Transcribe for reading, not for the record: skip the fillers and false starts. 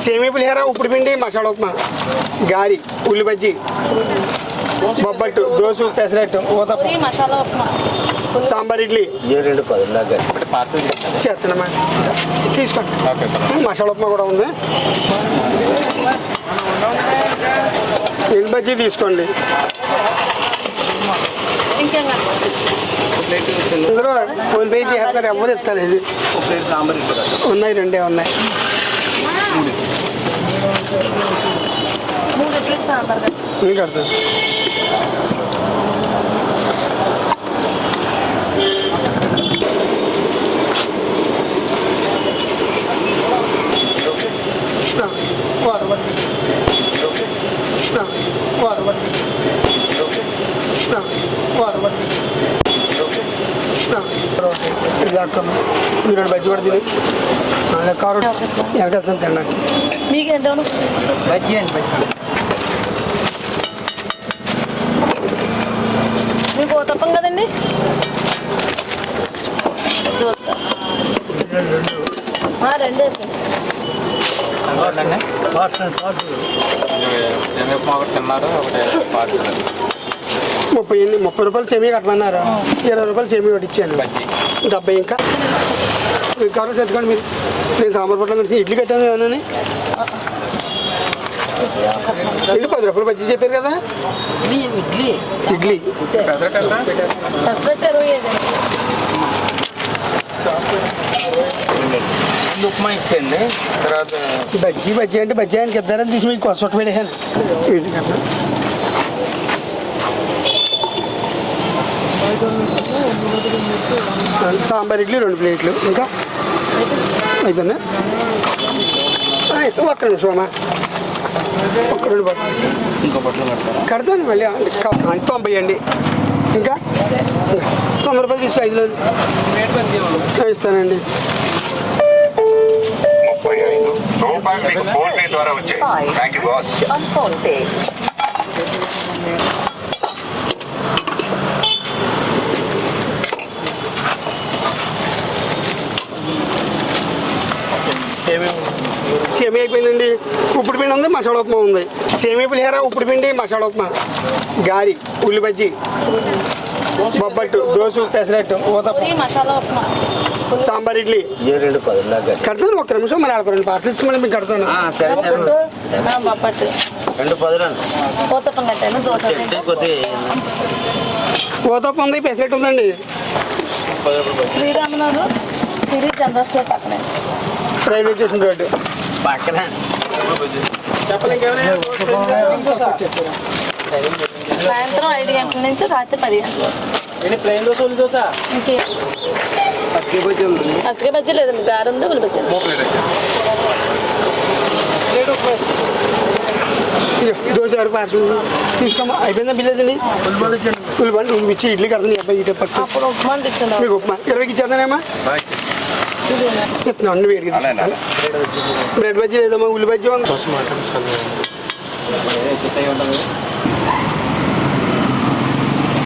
సేమియా పులిహోర, ఉప్పుడు పిండి, మసాలా ఉప్మా, గారి, ఉల్లి బజ్జి, బొబ్బట్టు, దోశ, పెసరట్టు, ఊతప్పం, సాంబార్, ఇడ్లీ. చేస్తున్నామా తీసుకోండి. మసాలా ఉప్మా కూడా ఉంది. ఉల్లి బజ్జీ తీసుకోండి. అందరూ ఫోన్పే చేస్తారు, ఎవరు ఇస్తారు. ఇది ఉన్నాయి, రెండే ఉన్నాయి. కడతాను. మీరు బజ్జి కూడా తిని కారు ఎక్కడేస్తాను తినడానికి. బజ్జీ అండి, బజ్జీ. మీకు తప్పం కదండి. రెండేసి తిన్నారు. 30 రూపాయలు సేమియా కట్టమన్నారు. 20 రూపాయలు సేమియా ఒకటి ఇచ్చాను. 70 ఇంకా కావాలి చదువుకోండి. మీరు నేను సాంబార్ పట్ల కలిసి ఇడ్లీ కట్టాను. ఏమన్నా ఇడ్లీ 10 రూపాయలు బజ్జీ చెప్పారు కదా. ఇడ్లీ ఉప్మా ఇచ్చేయండి. తర్వాత బజ్జీ అంటే బజ్జీ ఆయనకి ఇద్దారని తీసి మీకు కొత్త చుట్ట పెట్టేసాను. ఇడ్లీ కన్నా సాంబార్, ఇడ్లీ 2 ప్లేట్లు. ఇంకా అయిపోయిందా? ఇస్తాం. ఒక్క నిమిషం అమ్మా. ఒక్క 2 బట్టలు కడతాను. మళ్ళీ 90 అండి. ఇంకా 90 రూపాయలు తీసుకో. 5 ఇస్తానండి. సేమియా అయిపోయిందండి. ఉప్పుడు పిండి ఉంది, మసాలా ఉప్మా ఉంది. సేమియా పులిహోర, ఉప్పుడు పిండి, మసాలా ఉప్మా, గారి, ఉల్లి బజ్జి, బొబ్బట్టు, దోశ, పెసరట్టు, ఊతప్పం, సాంబార్, ఇడ్లీ. కడతాను. ఒక్క నిమిషం. మరి 2 పార్సల్ ఇచ్చి మళ్ళీ మీకు కడతాను. ఊతప్పం ఉంది, పెసరట్టు ఉందండి. శ్రీరామనగర్ సిరి జనరల్ స్టోర్ పక్కనే, రైల్వే స్టేషన్ రోడ్డు పక్కన. సాయంత్రం 5 గంటల నుంచి రాత్రి 10 గంటలు. అతికే బజ్జీ లేదండి. గారు ఉంది, ఉల్లి బజ్జీ. దోశ పార్సల్ తీసుకోమా. అయిపోయిందా బిల్ లేదండి. ఉల్లిబండి ఇచ్చి ఇడ్లీ కడతాను. అబ్బాయి ఇటే పట్టు. అప్పుడు ఉప్మా తెచ్చాను. మీకు ఉప్మా 20కి ఇచ్చేద్దానేమా. అన్ని వేడిగా బ్రెడ్ బజ్జీ లేదమ్మా. ఉల్లి బజ్జీ ఉంది.